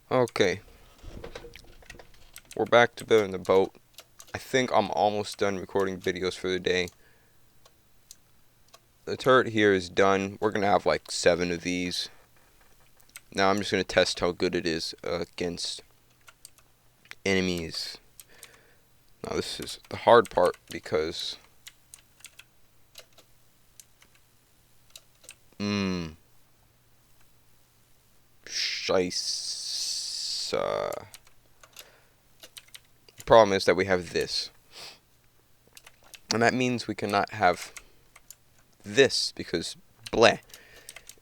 Okay, we're back to building the boat. I think I'm almost done recording videos for the day. The turret here is done. We're gonna have like 7 of these. Now I'm just gonna test how good it is against enemies. Now this is the hard part because shice. The problem is that we have this, and that means we cannot have this because bleh.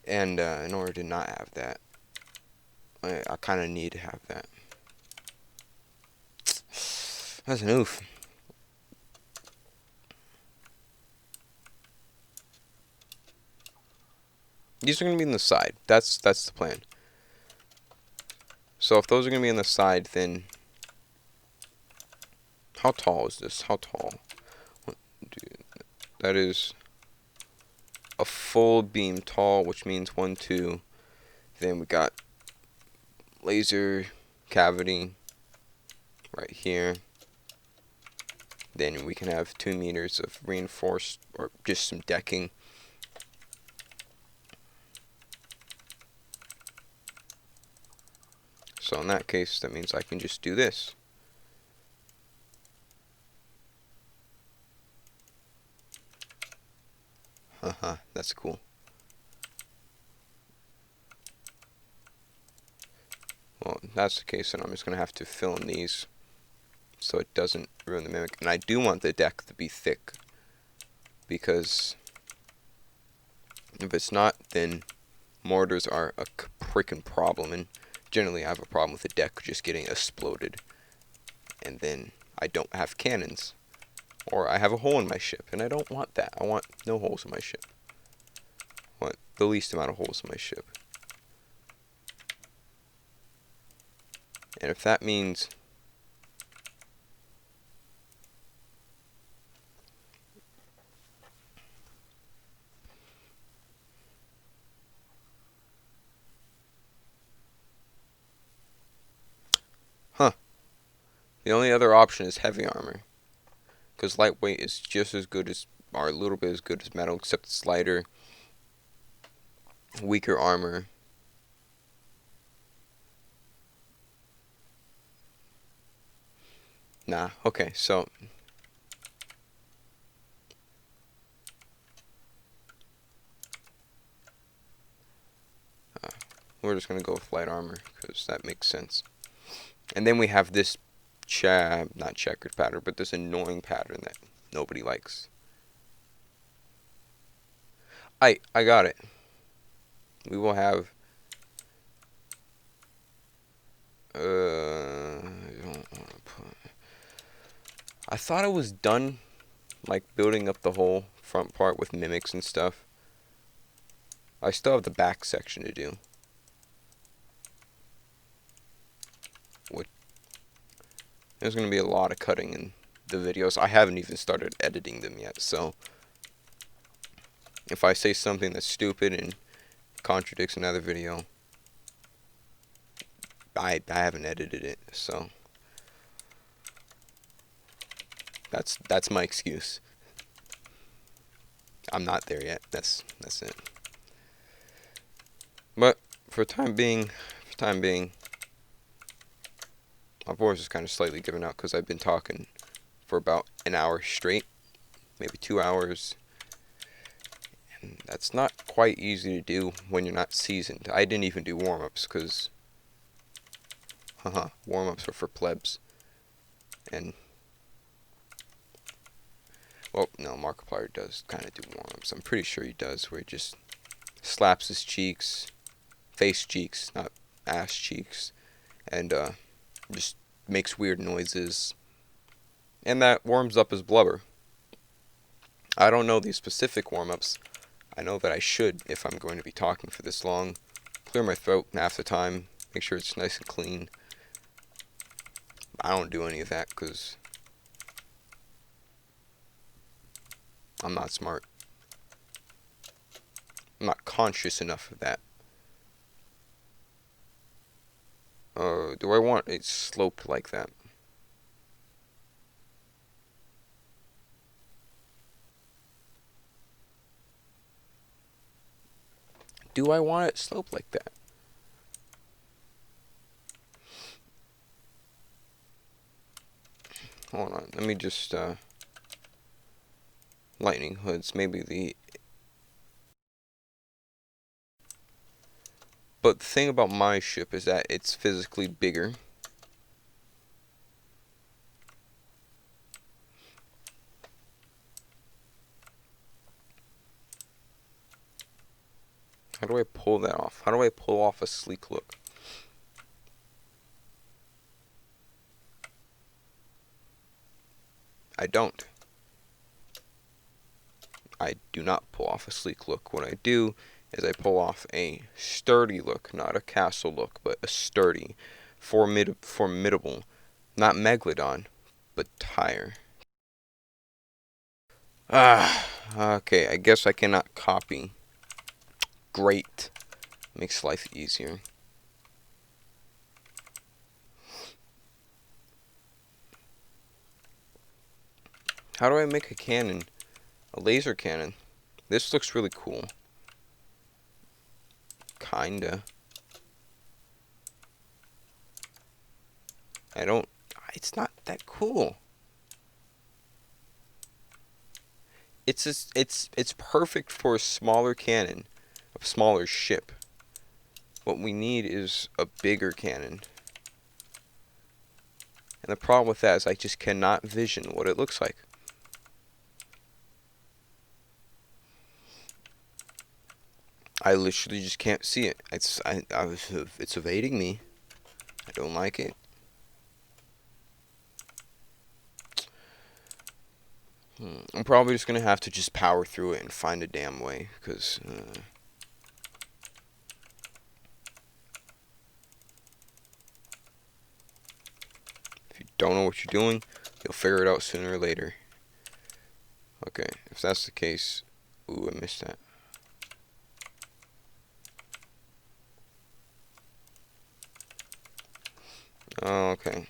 And in order to not have that, I kind of need to have that. That's an oof. These are gonna be on the side. That's the plan. So if those are gonna be on the side, then how tall is this? How tall? That is a full beam tall, which means 1, 2. Then we got laser cavity right here. Then we can have 2 meters of reinforced or just some decking. So in that case, that means I can just do this. Haha, that's cool. Well, if that's the case, then I'm just going to have to fill in these so it doesn't ruin the mimic. And I do want the deck to be thick, because if it's not, then mortars are a freaking problem. And generally I have a problem with the deck just getting exploded. And then I don't have cannons. Or I have a hole in my ship, and I don't want that. I want no holes in my ship. I want the least amount of holes in my ship. And if that means the only other option is heavy armor, because lightweight is just as good as, or a little bit as good as metal, except it's lighter, weaker armor. Nah, okay, so we're just gonna go with light armor because that makes sense. And then we have this not checkered pattern, but this annoying pattern that nobody likes. I got it. We will have I thought I was done, like, building up the whole front part with mimics and stuff. I still have the back section to do. There's going to be a lot of cutting in the videos. I haven't even started editing them yet, so if I say something that's stupid and contradicts another video, I haven't edited it, so that's my excuse. I'm not there yet. That's it. But for time being, my voice is kind of slightly giving out because I've been talking for about an hour straight, maybe 2 hours. And that's not quite easy to do when you're not seasoned. I didn't even do warm-ups because, warm-ups are for plebs. And, well, no, Markiplier does kind of do warm-ups. I'm pretty sure he does, where he just slaps his cheeks, face cheeks, not ass cheeks, and just makes weird noises. And that warms up his blubber. I don't know these specific warm-ups. I know that I should, if I'm going to be talking for this long, clear my throat half the time, make sure it's nice and clean. I don't do any of that because I'm not smart. I'm not conscious enough of that. do I want it sloped like that? Do I want it sloped like that? Hold on, let me just, lightning hoods, maybe the... But the thing about my ship is that it's physically bigger. How do I pull that off? How do I pull off a sleek look? I don't. I do not pull off a sleek look. What I do is I pull off a sturdy look, not a castle look, but a sturdy, formidable, not megalodon, but tire. Ah, okay, I guess I cannot copy. Great. Makes life easier. How do I make a cannon? A laser cannon. This looks really cool. Kinda. I don't... It's not that cool. It's perfect for a smaller cannon. A smaller ship. What we need is a bigger cannon. And the problem with that is I just cannot vision what it looks like. I literally just can't see it. It's evading me. I don't like it. I'm probably just gonna have to just power through it and find a damn way, because if you don't know what you're doing, you'll figure it out sooner or later. Okay, if that's the case, ooh, I missed that. Oh, okay.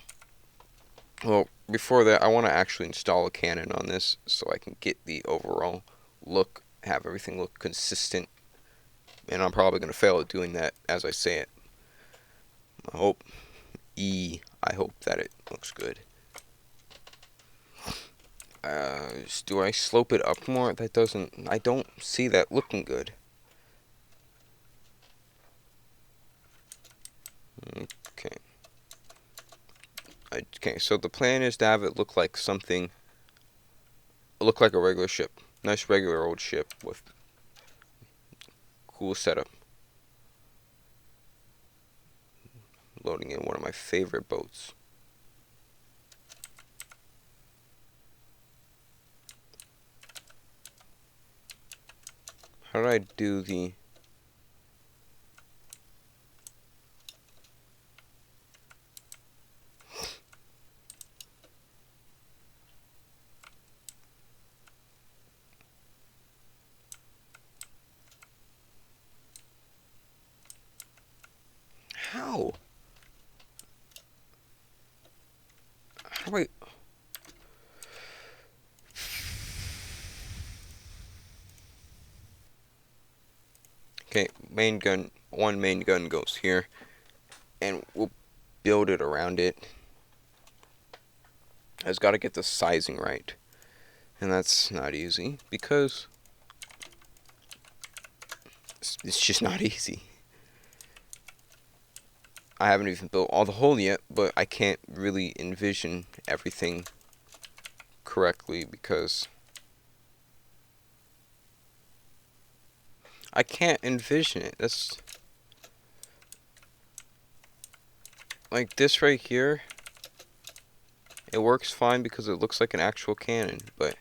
Well, before that, I want to actually install a cannon on this so I can get the overall look, have everything look consistent. And I'm probably going to fail at doing that as I say it. I hope that it looks good. Do I slope it up more? That doesn't... I don't see that looking good. Okay. Okay, so the plan is to have it look like something... Look like a regular ship. Nice regular old ship with cool setup. Loading in one of my favorite boats. How do I do the... How? How do I... Okay, one main gun goes here, and we'll build it around it. I just gotta get the sizing right, and that's not easy, because it's just not easy. I haven't even built all the hole yet, but I can't really envision everything correctly, because I can't envision it. That's... Like this right here, it works fine because it looks like an actual cannon, but...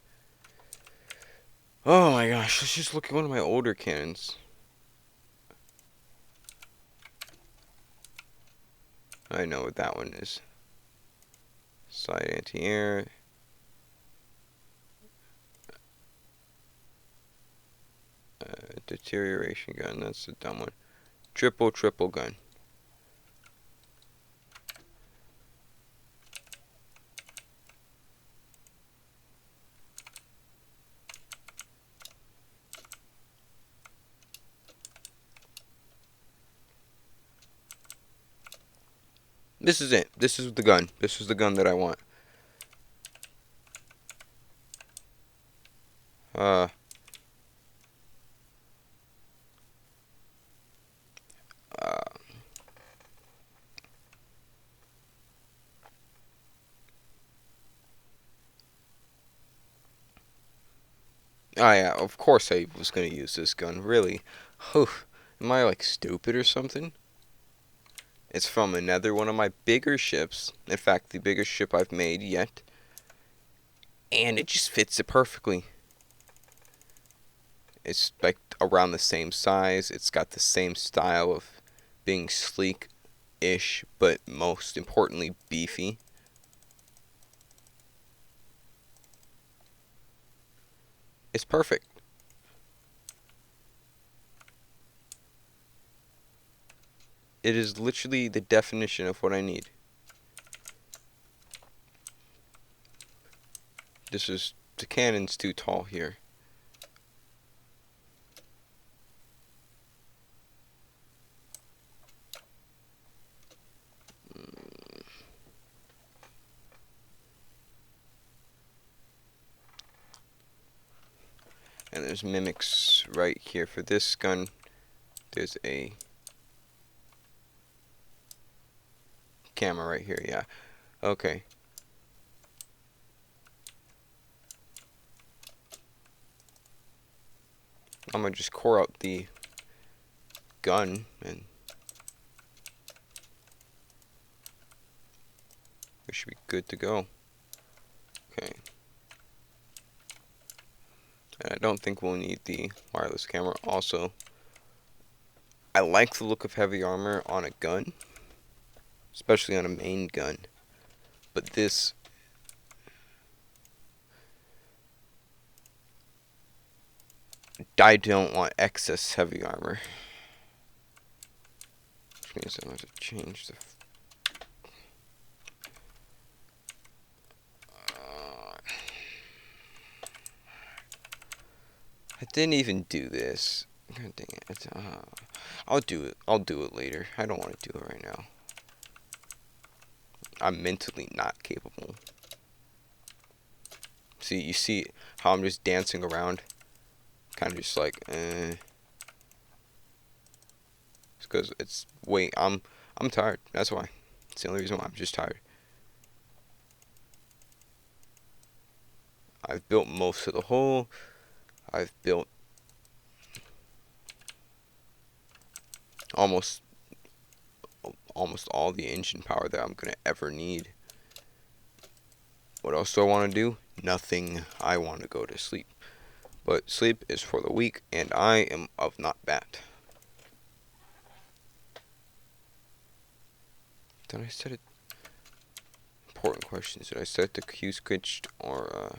Oh my gosh, let's just look at one of my older cannons. I know what that one is. Side anti-air. Deterioration gun, that's a dumb one. Triple gun. This is it. This is the gun. This is the gun that I want. Uh, uh, oh yeah, of course I was gonna use this gun. Really? Whew. Am I like stupid or something? It's from another one of my bigger ships. In fact, the biggest ship I've made yet. And it just fits it perfectly. It's like around the same size. It's got the same style of being sleek-ish, but most importantly, beefy. It's perfect. It is literally the definition of what I need. The cannon's too tall here. And there's mimics right here. For this gun, there's a camera right here, yeah. Okay. I'm gonna just core out the gun and we should be good to go. Okay. And I don't think we'll need the wireless camera. Also, I like the look of heavy armor on a gun, especially on a main gun. But this, I don't want excess heavy armor. Which means I'm going to have to change the... I didn't even do this. God dang it. I'll do it. I'll do it later. I don't want to do it right now. I'm mentally not capable. See, you see how I'm just dancing around? Kind of just like, It's because it's, I'm tired. That's why. It's the only reason why I'm just tired. I've built most of the hull. I've built almost all the engine power that I'm gonna ever need. What else do I want to do? Nothing. I want to go to sleep. But sleep is for the weak, and I am of not that. Did I set it? Important questions. Did I set the Q switched or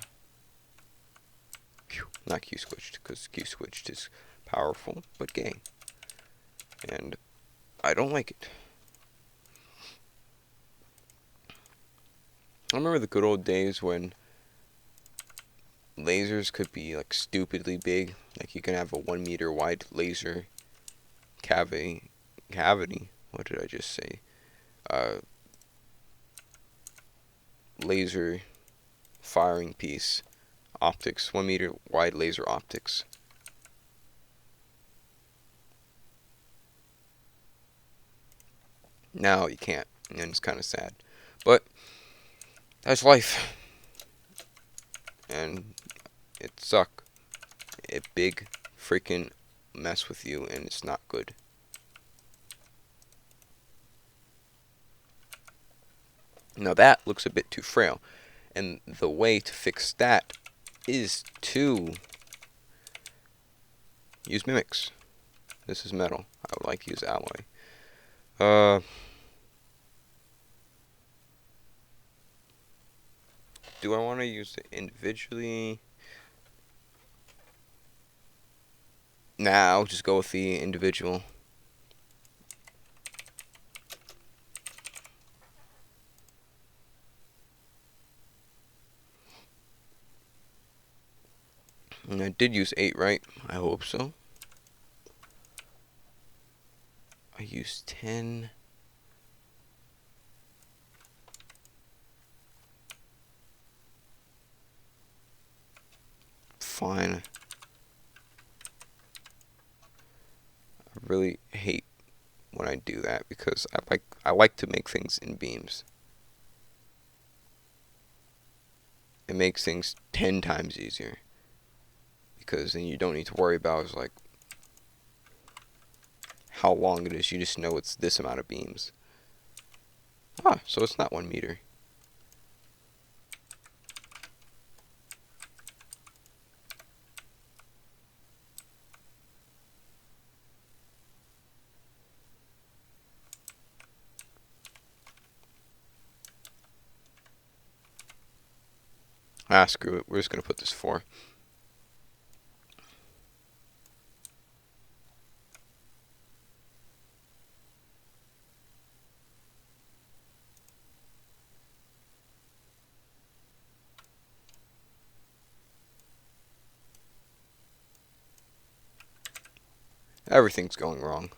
not Q switched? Because Q switched is powerful but gay, and I don't like it. I remember the good old days when lasers could be like stupidly big. Like you can have a 1 meter wide laser cavity. What did I just say? Uh, Laser firing piece. Optics. 1 meter wide laser optics. Now you can't. And it's kind of sad. But that's life. And it suck. It big freaking mess with you and it's not good. Now that looks a bit too frail. And the way to fix that is to use mimics. This is metal. I would like to use alloy. Do I want to use it individually? Nah, I'll just go with the individual. And I did use 8, right? I hope so. I used 10. fine. I really hate when I do that because I like to make things in beams. It makes things 10 times easier because then you don't need to worry about like how long it is. You just know it's this amount of beams. Ah, so it's not 1 meter. Ah, screw it. We're just going to put this 4. Everything's going wrong.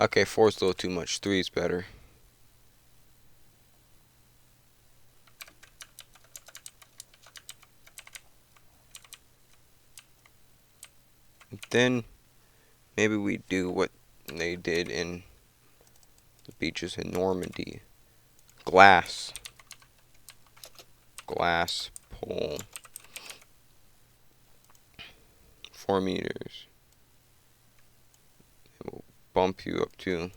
Okay, 4 is a little too much. 3 is better. Then maybe we do what they did in the beaches in Normandy. Glass. Glass pole. 4 meters. It will bump you up too.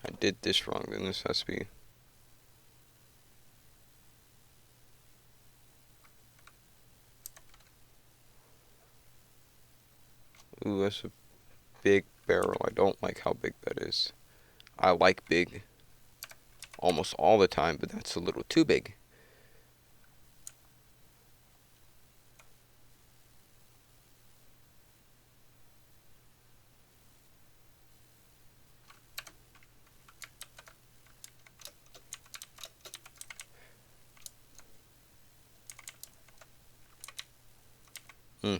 I did this wrong, then this has to be. Ooh, that's a big barrel. I don't like how big that is. I like big almost all the time, but that's a little too big. Hmm.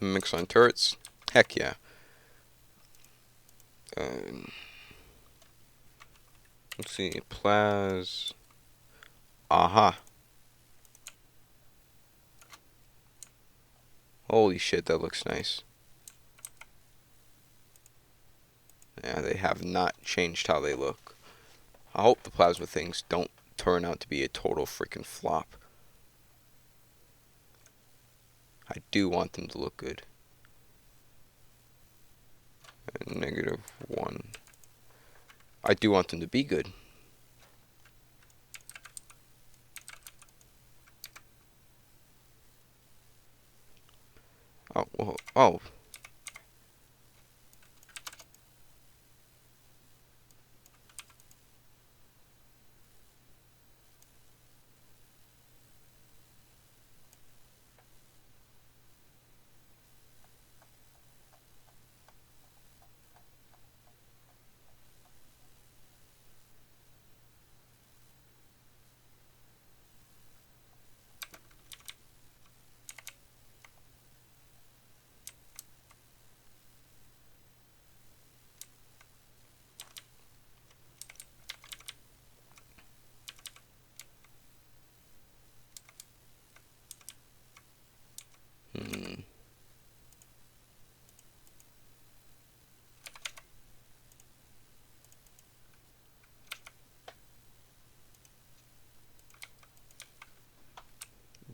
Mix on turrets? Heck yeah. Let's see. Plaz. Aha. Holy shit, that looks nice. Yeah, they have not changed how they look. I hope the plasma things don't turn out to be a total freaking flop. I do want them to look good. -1. I do want them to be good. Oh, well, oh.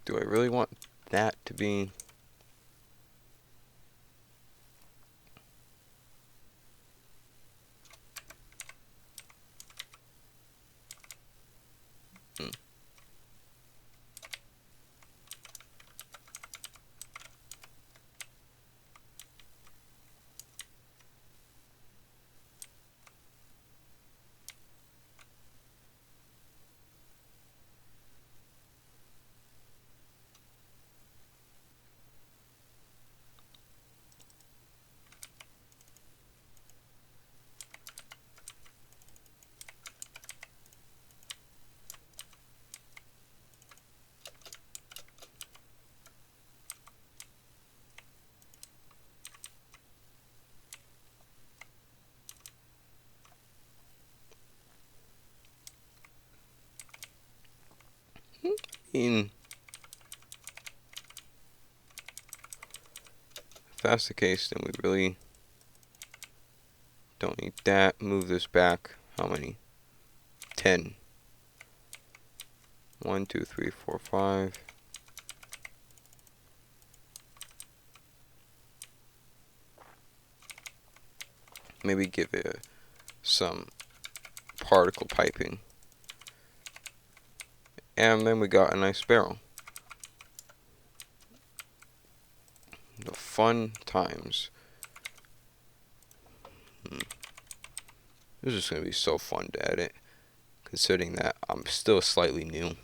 Do I really want that to be... Hmm. In... If that's the case, then we really don't need that. Move this back. How many? 10. 1, 2, 3, 4, 5. Maybe give it some particle piping. And then we got a nice barrel. The fun times. This is going to be so fun to edit, considering that I'm still slightly new.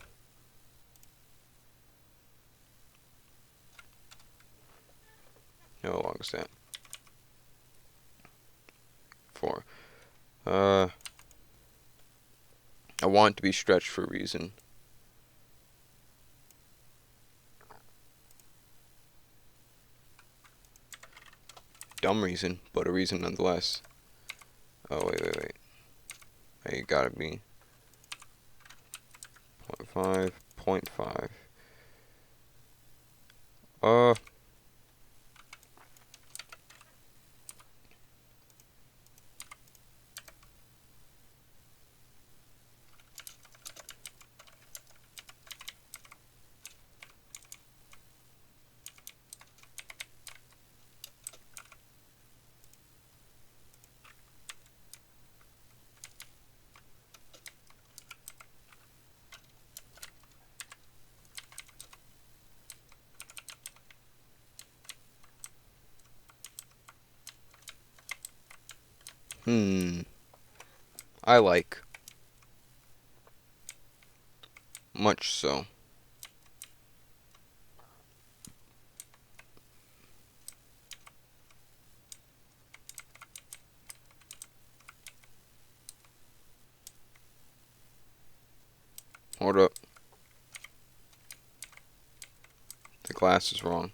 How long is that? 4. I want it to be stretched for a reason. Dumb reason, but a reason nonetheless. Oh, wait. Hey, you gotta be 0.5, 0.5. I like. Much so. Hold up. The glass is wrong.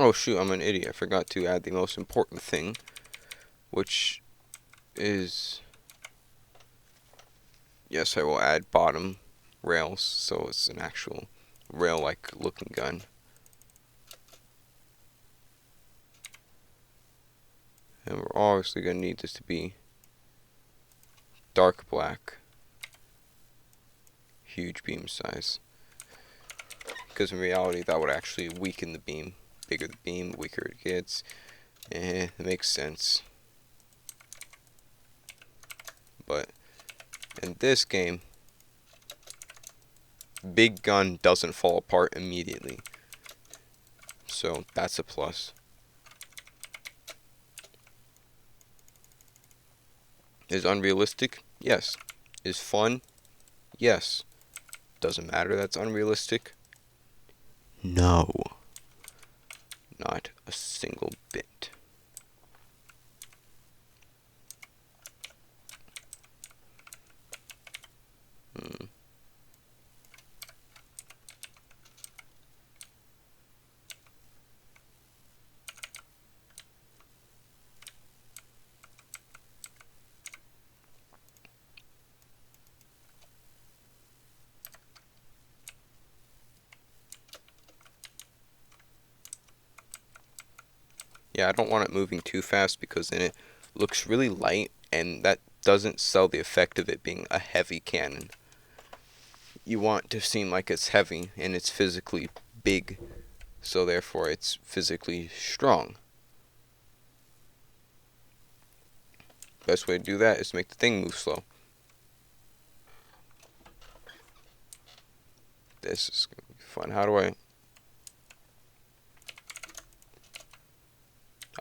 Oh shoot, I'm an idiot. I forgot to add the most important thing, which is... Yes, I will add bottom rails, so it's an actual rail-like looking gun. And we're obviously going to need this to be dark black. Huge beam size. Because in reality, that would actually weaken the beam. Bigger the beam, weaker it gets. It makes sense. But in this game, big gun doesn't fall apart immediately. So that's a plus. Is unrealistic? Yes. Is fun? Yes. Doesn't matter that's unrealistic? No. Not a single bit. Yeah, I don't want it moving too fast because then it looks really light, and that doesn't sell the effect of it being a heavy cannon. You want to seem like it's heavy and it's physically big, so therefore it's physically strong. Best way to do that is to make the thing move slow. This is gonna be fun. How do I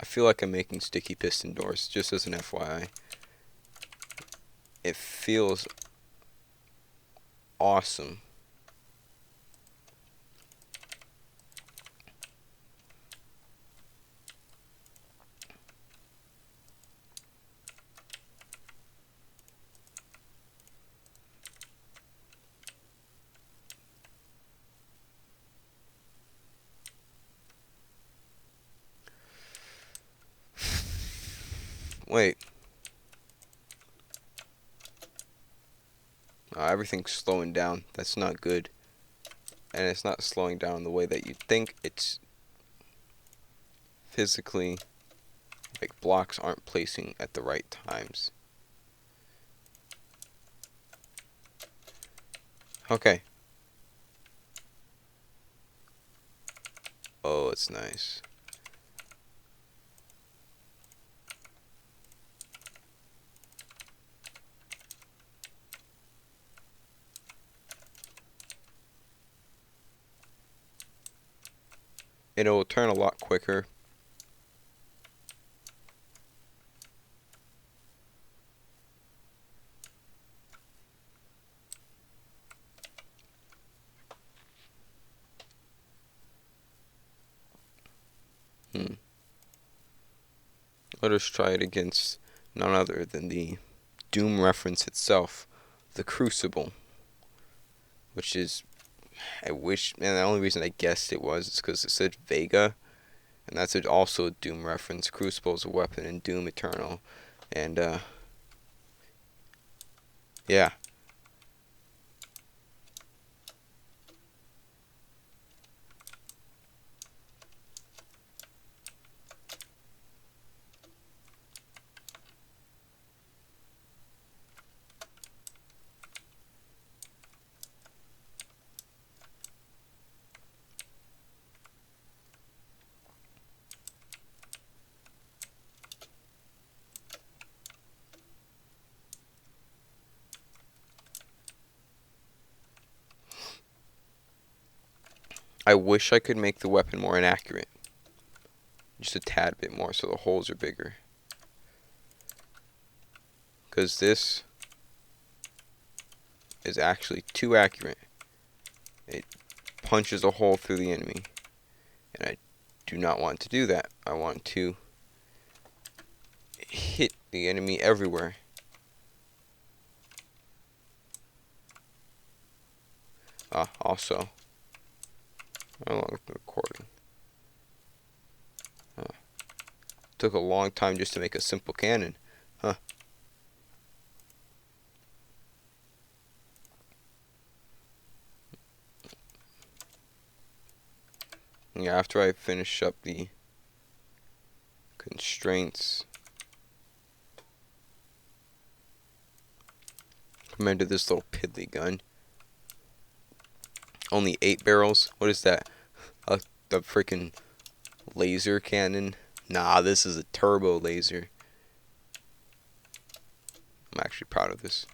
feel like I'm making sticky piston doors, just as an FYI. It feels awesome. Wait. Everything's slowing down. That's not good. And it's not slowing down the way that you'd think. It's physically, like, blocks aren't placing at the right times. Okay. Oh, it's nice. It'll turn a lot quicker. Let us try it against none other than the Doom reference itself, the Crucible, which is, I wish, and the only reason I guessed it was is because it said Vega, and that's also a Doom reference. Crucible is a weapon in Doom Eternal, and yeah. I wish I could make the weapon more inaccurate. Just a tad bit more so the holes are bigger. Because this is actually too accurate. It punches a hole through the enemy. And I do not want to do that. I want to hit the enemy everywhere. Also, how long is the recording? Took a long time just to make a simple cannon. Huh. Yeah, after I finish up the constraints, come into this little piddly gun. Only 8 barrels. What is that? A freaking laser cannon? Nah, this is a turbo laser. I'm actually proud of this.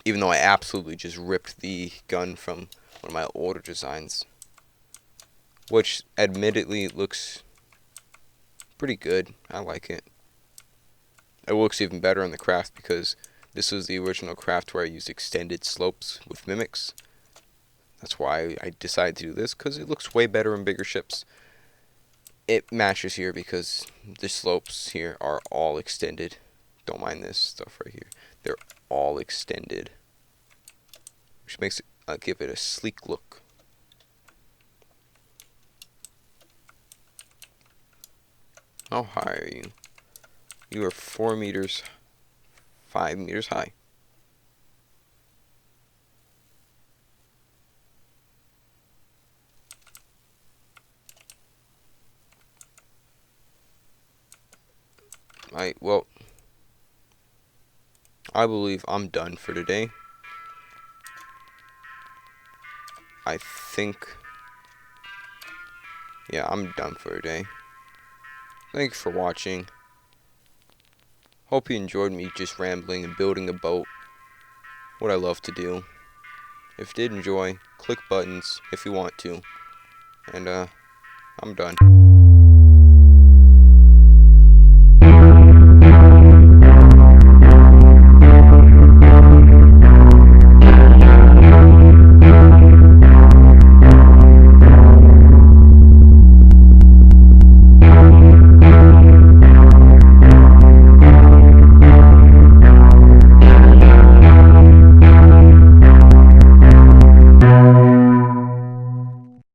Even though I absolutely just ripped the gun from one of my older designs. Which, admittedly, looks pretty good. I like it. It looks even better on the craft because this was the original craft where I used extended slopes with mimics. That's why I decided to do this, because it looks way better in bigger ships. It matches here because the slopes here are all extended. Don't mind this stuff right here. They're all extended, which makes it give it a sleek look. How high are you? You are 4 meters, 5 meters high. Well, I believe I'm done for today. I think, yeah, I'm done for today. Thank you for watching. Hope you enjoyed me just rambling and building a boat. What I love to do. If you did enjoy, click buttons if you want to. And I'm done.